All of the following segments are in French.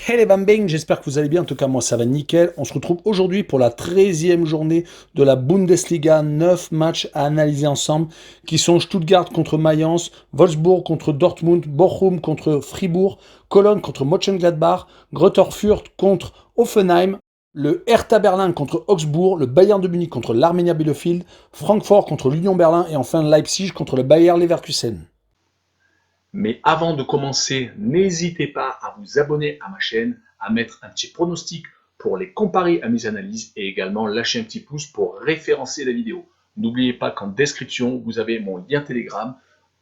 Hey les bambing, j'espère que vous allez bien, en tout cas moi ça va nickel. On se retrouve aujourd'hui pour la 13e journée de la Bundesliga, 9 matchs à analyser ensemble, qui sont Stuttgart contre Mayence, Wolfsburg contre Dortmund, Bochum contre Fribourg, Cologne contre Mönchengladbach, Greuther Fürth contre Hoffenheim, le Hertha Berlin contre Augsbourg, le Bayern de Munich contre l'Arminia Bielefeld, Francfort contre l'Union Berlin et enfin Leipzig contre le Bayer Leverkusen. Mais avant de commencer, n'hésitez pas à vous abonner à ma chaîne, à mettre un petit pronostic pour les comparer à mes analyses et également lâcher un petit pouce pour référencer la vidéo. N'oubliez pas qu'en description, vous avez mon lien Telegram.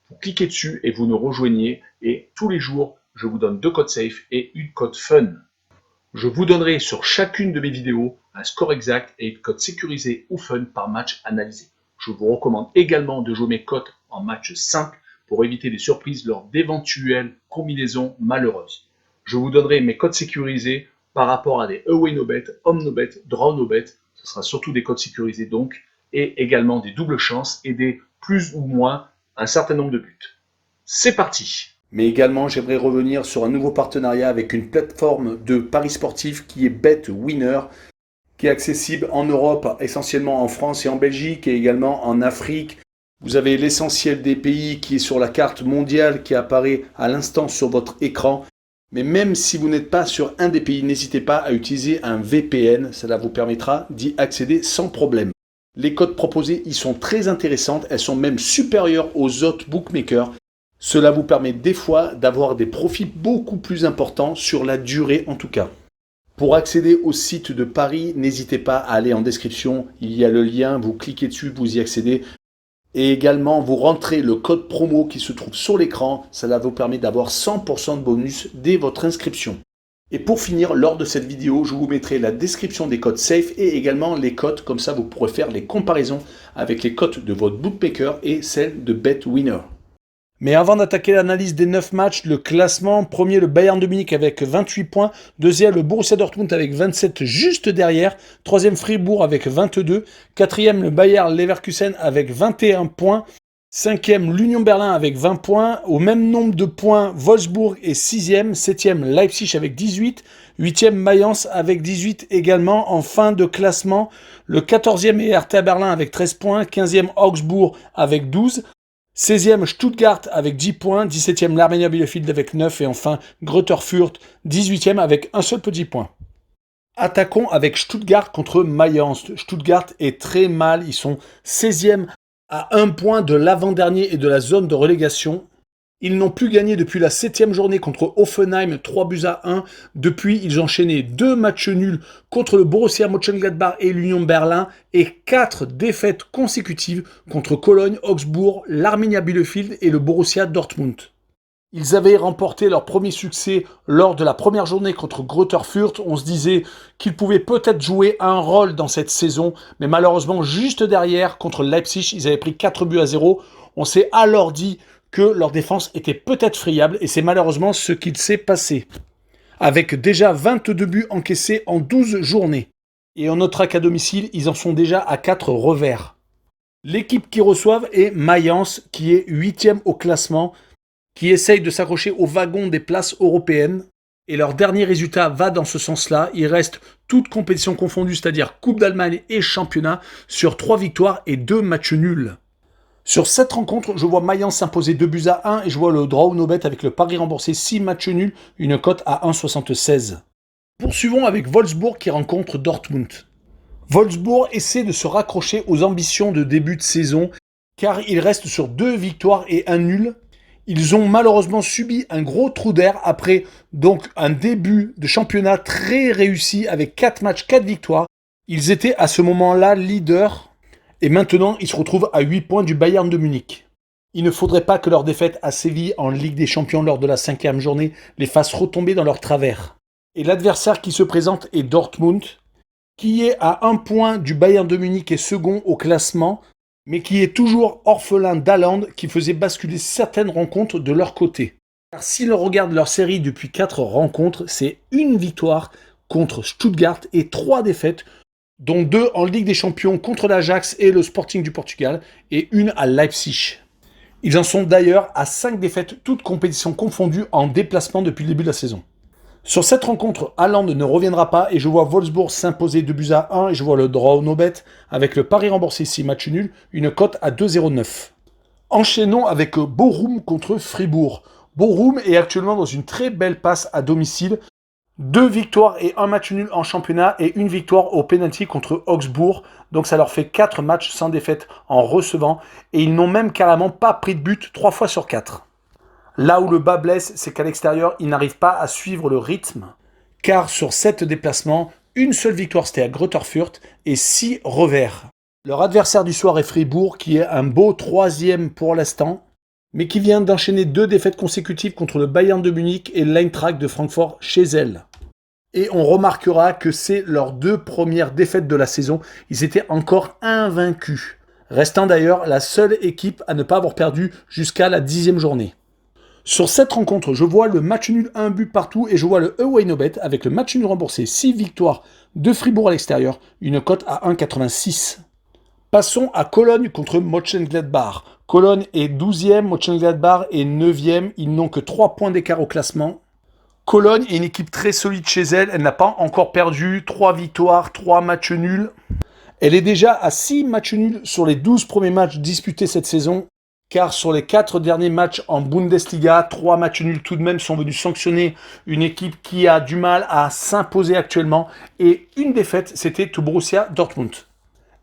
Vous cliquez dessus et vous nous rejoignez. Et tous les jours, je vous donne 2 codes safe et une code fun. Je vous donnerai sur chacune de mes vidéos un score exact et une cote sécurisée ou fun par match analysé. Je vous recommande également de jouer mes cotes en match simple pour éviter des surprises lors d'éventuelles combinaisons malheureuses. Je vous donnerai mes codes sécurisés par rapport à des away no bet, home no bet, draw no bet. Ce sera surtout des codes sécurisés donc, et également des doubles chances et des plus ou moins un certain nombre de buts. C'est parti! Mais également, j'aimerais revenir sur un nouveau partenariat avec une plateforme de paris sportifs qui est BetWinner, qui est accessible en Europe, essentiellement en France et en Belgique, et également en Afrique. Vous avez l'essentiel des pays qui est sur la carte mondiale qui apparaît à l'instant sur votre écran. Mais même si vous n'êtes pas sur un des pays, n'hésitez pas à utiliser un VPN. Cela vous permettra d'y accéder sans problème. Les cotes proposées y sont très intéressantes. Elles sont même supérieures aux autres bookmakers. Cela vous permet des fois d'avoir des profits beaucoup plus importants sur la durée en tout cas. Pour accéder au site de Paris, n'hésitez pas à aller en description. Il y a le lien, vous cliquez dessus, vous y accédez. Et également, vous rentrez le code promo qui se trouve sur l'écran. Cela vous permet d'avoir 100% de bonus dès votre inscription. Et pour finir, lors de cette vidéo, je vous mettrai la description des codes safe et également les cotes. Comme ça, vous pourrez faire les comparaisons avec les cotes de votre bookmaker et celles de BetWinner. Mais avant d'attaquer l'analyse des 9 matchs, le classement, premier le Bayern de Munich avec 28 points, deuxième le Borussia Dortmund avec 27 juste derrière, troisième Fribourg avec 22, quatrième le Bayer Leverkusen avec 21 points, cinquième l'Union Berlin avec 20 points, au même nombre de points Wolfsburg est sixième, septième Leipzig avec 18, huitième Mayence avec 18 également. En fin de classement, le 14e est Hertha Berlin avec 13 points, 15e Augsbourg avec 12, 16e Stuttgart avec 10 points, 17e l'Arminia Bielefeld avec 9 et enfin Greuther Fürth 18e avec un seul petit point. Attaquons avec Stuttgart contre Mayence. Stuttgart est très mal, ils sont 16e à 1 point de l'avant-dernier et de la zone de relégation. Ils n'ont plus gagné depuis la 7e journée contre Hoffenheim, 3-1. Depuis, ils ont enchaîné 2 matchs nuls contre le Borussia Mönchengladbach et l'Union Berlin et 4 défaites consécutives contre Cologne, Augsbourg, l'Arminia Bielefeld et le Borussia Dortmund. Ils avaient remporté leur premier succès lors de la première journée contre Greuther Fürth. On se disait qu'ils pouvaient peut-être jouer un rôle dans cette saison, mais malheureusement, juste derrière, contre Leipzig, ils avaient pris 4-0. On s'est alors dit que leur défense était peut-être friable, et c'est malheureusement ce qu'il s'est passé. Avec déjà 22 buts encaissés en 12 journées. Et on notera qu'à domicile, ils en sont déjà à 4 revers. L'équipe qui reçoivent est Mayence, qui est 8e au classement, qui essaye de s'accrocher au wagon des places européennes. Et leur dernier résultat va dans ce sens-là. Il reste toutes compétitions confondues, c'est-à-dire Coupe d'Allemagne et Championnat, sur 3 victoires et 2 matchs nuls. Sur cette rencontre, je vois Mayence s'imposer 2-1 et je vois le draw no bet avec le pari remboursé 6 matchs nuls, une cote à 1,76. Poursuivons avec Wolfsburg qui rencontre Dortmund. Wolfsburg essaie de se raccrocher aux ambitions de début de saison car il reste sur 2 victoires et 1 nul. Ils ont malheureusement subi un gros trou d'air après donc un début de championnat très réussi avec 4 matchs, 4 victoires. Ils étaient à ce moment-là leaders. Et maintenant, ils se retrouvent à 8 points du Bayern de Munich. Il ne faudrait pas que leur défaite à Séville en Ligue des Champions lors de la 5e journée les fasse retomber dans leur travers. Et l'adversaire qui se présente est Dortmund, qui est à 1 point du Bayern de Munich et second au classement, mais qui est toujours orphelin d'Haaland qui faisait basculer certaines rencontres de leur côté. Car si l'on regarde leur série depuis 4 rencontres, c'est une victoire contre Stuttgart et 3 défaites, dont 2 en Ligue des Champions contre l'Ajax et le Sporting du Portugal, et une à Leipzig. Ils en sont d'ailleurs à 5 défaites, toutes compétitions confondues, en déplacement depuis le début de la saison. Sur cette rencontre, Haaland ne reviendra pas et je vois Wolfsburg s'imposer 2-1 et je vois le draw no bet avec le pari remboursé 6 matchs nuls, une cote à 2,09. Enchaînons avec Bochum contre Fribourg. Bochum est actuellement dans une très belle passe à domicile. 2 victoires et 1 match nul en championnat et 1 victoire au penalty contre Augsbourg. Donc ça leur fait 4 matchs sans défaite en recevant et ils n'ont même carrément pas pris de but 3 fois sur 4. Là où le bas blesse, c'est qu'à l'extérieur, ils n'arrivent pas à suivre le rythme. Car sur 7 déplacements, une seule victoire c'était à Greuther Fürth et 6 revers. Leur adversaire du soir est Fribourg qui est un beau 3e pour l'instant, mais qui vient d'enchaîner 2 défaites consécutives contre le Bayern de Munich et l'Eintracht de Francfort chez elle. Et on remarquera que c'est leurs 2 premières défaites de la saison, ils étaient encore invaincus, restant d'ailleurs la seule équipe à ne pas avoir perdu jusqu'à la 10e journée. Sur cette rencontre, je vois le match nul 1 but partout et je vois le away no bet avec le match nul remboursé 6 victoires de Fribourg à l'extérieur, une cote à 1,86. Passons à Cologne contre Mönchengladbach. Cologne est 12e, Mönchengladbach est 9e, ils n'ont que 3 points d'écart au classement. Cologne est une équipe très solide chez elle, elle n'a pas encore perdu, 3 victoires, 3 matchs nuls. Elle est déjà à 6 matchs nuls sur les 12 premiers matchs disputés cette saison. Car sur les 4 derniers matchs en Bundesliga, 3 matchs nuls tout de même sont venus sanctionner une équipe qui a du mal à s'imposer actuellement. Et une défaite, c'était tout Borussia Dortmund.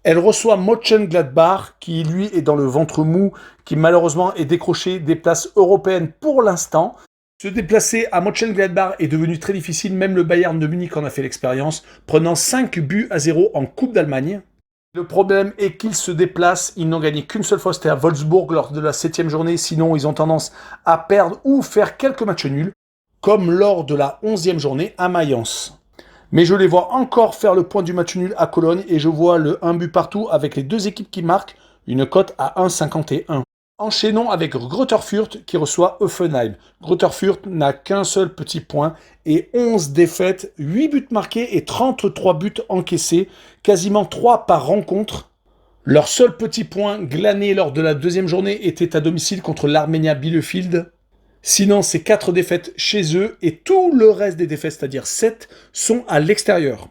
Elle reçoit Mönchengladbach, qui lui est dans le ventre mou, qui malheureusement est décroché des places européennes pour l'instant. Se déplacer à Mönchengladbach est devenu très difficile, même le Bayern de Munich en a fait l'expérience, prenant 5-0 en Coupe d'Allemagne. Le problème est qu'ils se déplacent, ils n'ont gagné qu'une seule fois, c'était à Wolfsburg lors de la 7e journée, sinon ils ont tendance à perdre ou faire quelques matchs nuls, comme lors de la 11e journée à Mayence. Mais je les vois encore faire le point du match nul à Cologne et je vois le 1 but partout avec les 2 équipes qui marquent, une cote à 1,51. Enchaînons avec Greuther Fürth qui reçoit Hoffenheim. Greuther Fürth n'a qu'un seul petit point et 11 défaites, 8 buts marqués et 33 buts encaissés, quasiment 3 par rencontre. Leur seul petit point glané lors de la 2e journée était à domicile contre l'Arminia Bielefeld. Sinon, c'est 4 défaites chez eux et tout le reste des défaites, c'est-à-dire 7, sont à l'extérieur.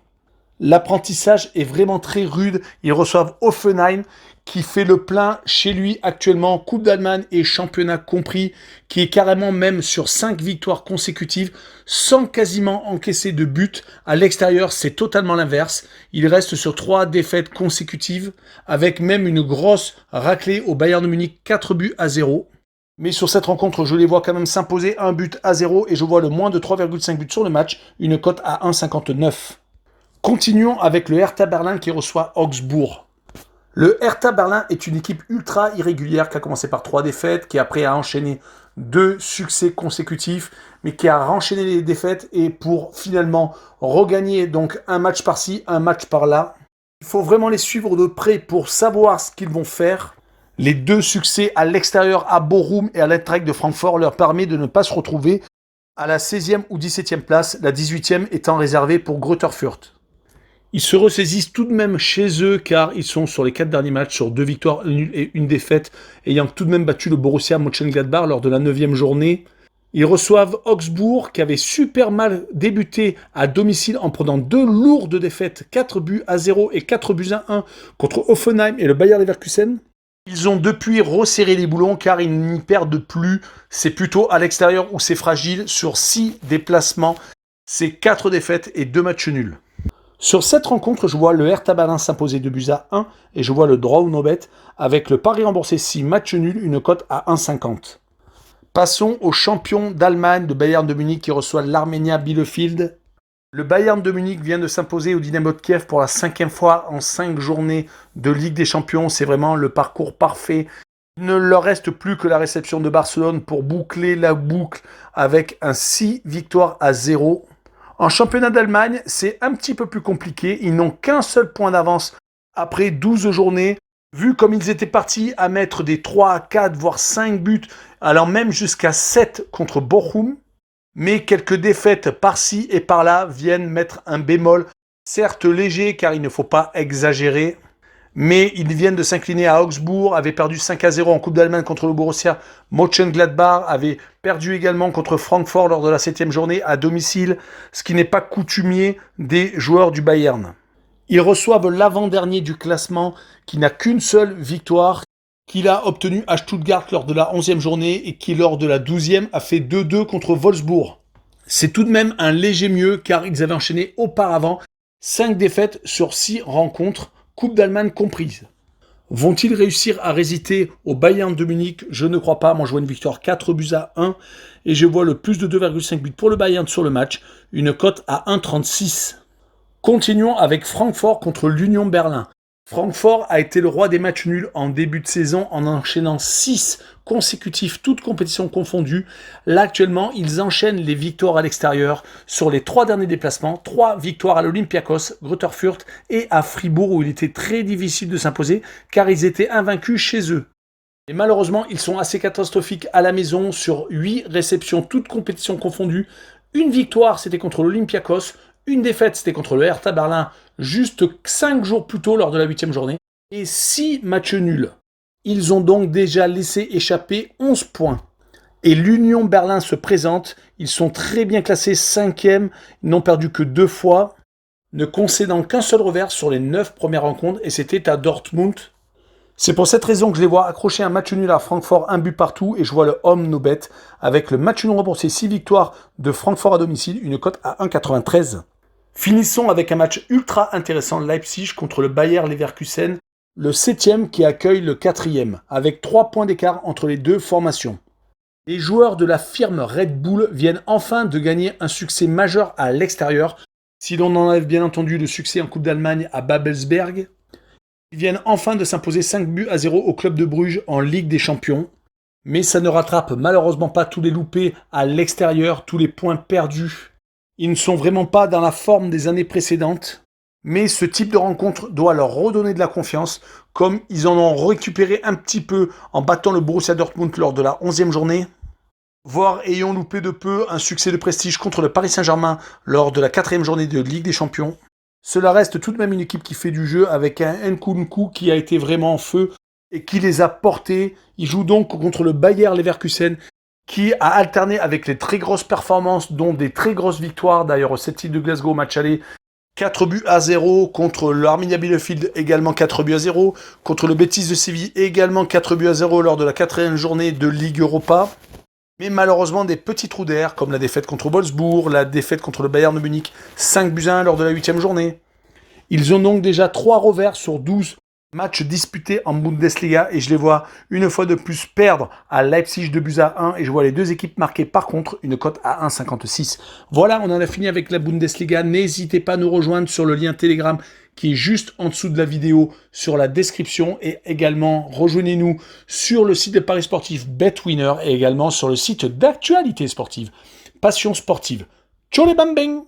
L'apprentissage est vraiment très rude. Ils reçoivent Hoffenheim qui fait le plein chez lui actuellement, Coupe d'Allemagne et championnat compris, qui est carrément même sur 5 victoires consécutives, sans quasiment encaisser de but. À l'extérieur, c'est totalement l'inverse. Il reste sur 3 défaites consécutives, avec même une grosse raclée au Bayern de Munich, 4-0. Mais sur cette rencontre, je les vois quand même s'imposer 1-0 et je vois le moins de 3,5 buts sur le match, une cote à 1,59. Continuons avec le Hertha Berlin qui reçoit Augsbourg. Le Hertha Berlin est une équipe ultra irrégulière qui a commencé par 3 défaites, qui après a enchaîné 2 succès consécutifs, mais qui a enchaîné les défaites et pour finalement regagner donc un match par-ci, un match par-là. Il faut vraiment les suivre de près pour savoir ce qu'ils vont faire. Les 2 succès à l'extérieur à Bochum et à l'Eintracht de Francfort leur permet de ne pas se retrouver à la 16e ou 17e place, la 18e étant réservée pour Greuther Fürth. Ils se ressaisissent tout de même chez eux car ils sont sur les 4 derniers matchs sur 2 victoires, 1 nul et 1 défaite, ayant tout de même battu le Borussia Mönchengladbach lors de la 9e journée. Ils reçoivent Augsbourg qui avait super mal débuté à domicile en prenant 2 lourdes défaites, 4-0 et 4-1 contre Hoffenheim et le Bayer Leverkusen. Ils ont depuis resserré les boulons car ils n'y perdent plus. C'est plutôt à l'extérieur où c'est fragile. Sur 6 déplacements, c'est 4 défaites et 2 matchs nuls. Sur cette rencontre, je vois le Hertha Berlin s'imposer 2-1 et je vois le draw no bet avec le pari remboursé 6 matchs nuls, une cote à 1,50. Passons au champion d'Allemagne, le Bayern de Munich qui reçoit l'Arminia Bielefeld. Le Bayern de Munich vient de s'imposer au Dynamo de Kiev pour la 5e fois en 5 journées de Ligue des Champions. C'est vraiment le parcours parfait. Il ne leur reste plus que la réception de Barcelone pour boucler la boucle avec un 6-0. En championnat d'Allemagne, c'est un petit peu plus compliqué. Ils n'ont qu'un seul point d'avance après 12 journées. Vu comme ils étaient partis à mettre des 3, 4, voire 5 buts, allant même jusqu'à 7 contre Bochum. Mais quelques défaites par-ci et par-là viennent mettre un bémol, certes léger car il ne faut pas exagérer. Mais ils viennent de s'incliner à Augsbourg, avaient perdu 5-0 en Coupe d'Allemagne contre le Borussia Mönchengladbach, avaient perdu également contre Francfort lors de la 7e journée à domicile, ce qui n'est pas coutumier des joueurs du Bayern. Ils reçoivent l'avant-dernier du classement qui n'a qu'une seule victoire, qu'il a obtenue à Stuttgart lors de la 11e journée et qui lors de la 12e a fait 2-2 contre Wolfsburg. C'est tout de même un léger mieux car ils avaient enchaîné auparavant 5 défaites sur 6 rencontres, Coupe d'Allemagne comprise. Vont-ils réussir à résister au Bayern de Munich? Je ne crois pas. Moi, je vois une victoire 4-1 et je vois le plus de 2,5 buts pour le Bayern sur le match, une cote à 1,36. Continuons avec Francfort contre l'Union Berlin. Francfort a été le roi des matchs nuls en début de saison en enchaînant 6 consécutifs, toutes compétitions confondues. Là, actuellement, ils enchaînent les victoires à l'extérieur sur les 3 derniers déplacements. 3 victoires à l'Olympiakos, Greuther Fürth et à Fribourg où il était très difficile de s'imposer car ils étaient invaincus chez eux. Et malheureusement, ils sont assez catastrophiques à la maison sur 8 réceptions, toutes compétitions confondues. Une victoire, c'était contre l'Olympiakos. Une défaite, c'était contre le Hertha Berlin, juste 5 jours plus tôt lors de la 8e journée. Et 6 matchs nuls. Ils ont donc déjà laissé échapper 11 points. Et l'Union Berlin se présente. Ils sont très bien classés 5e. Ils n'ont perdu que 2 fois, ne concédant qu'un seul revers sur les 9 premières rencontres. Et c'était à Dortmund. C'est pour cette raison que je les vois accrocher un match nul à Francfort, 1 but partout. Et je vois le home no bet avec le match nul remboursé 6 victoires de Francfort à domicile. Une cote à 1,93. Finissons avec un match ultra intéressant, Leipzig contre le Bayer Leverkusen, le 7e qui accueille le 4e, avec 3 points d'écart entre les deux formations. Les joueurs de la firme Red Bull viennent enfin de gagner un succès majeur à l'extérieur, si l'on enlève bien entendu le succès en Coupe d'Allemagne à Babelsberg. Ils viennent enfin de s'imposer 5-0 au club de Bruges en Ligue des Champions, mais ça ne rattrape malheureusement pas tous les loupés à l'extérieur, tous les points perdus. Ils ne sont vraiment pas dans la forme des années précédentes, mais ce type de rencontre doit leur redonner de la confiance, comme ils en ont récupéré un petit peu en battant le Borussia Dortmund lors de la 11e journée, voire ayant loupé de peu un succès de prestige contre le Paris Saint-Germain lors de la 4e journée de Ligue des Champions. Cela reste tout de même une équipe qui fait du jeu avec un Nkunku qui a été vraiment en feu et qui les a portés. Ils jouent donc contre le Bayer Leverkusen, qui a alterné avec les très grosses performances, dont des très grosses victoires, d'ailleurs au 7 de Glasgow au match aller, 4-0 contre l'Arminia Bielefeld, également 4-0, contre le Betis de Séville, également 4-0 lors de la 4e journée de Ligue Europa. Mais malheureusement, des petits trous d'air, comme la défaite contre Wolfsburg, la défaite contre le Bayern de Munich, 5-1 lors de la 8e journée. Ils ont donc déjà 3 revers sur 12 matchs disputés en Bundesliga et je les vois une fois de plus perdre à Leipzig 2-1 et je vois les deux équipes marquer par contre une cote à 1,56. Voilà, on en a fini avec la Bundesliga. N'hésitez pas à nous rejoindre sur le lien Telegram qui est juste en dessous de la vidéo sur la description et également rejoignez-nous sur le site de Paris Sportif BetWinner et également sur le site d'actualité sportive Passion Sportive. Ciao les bambins!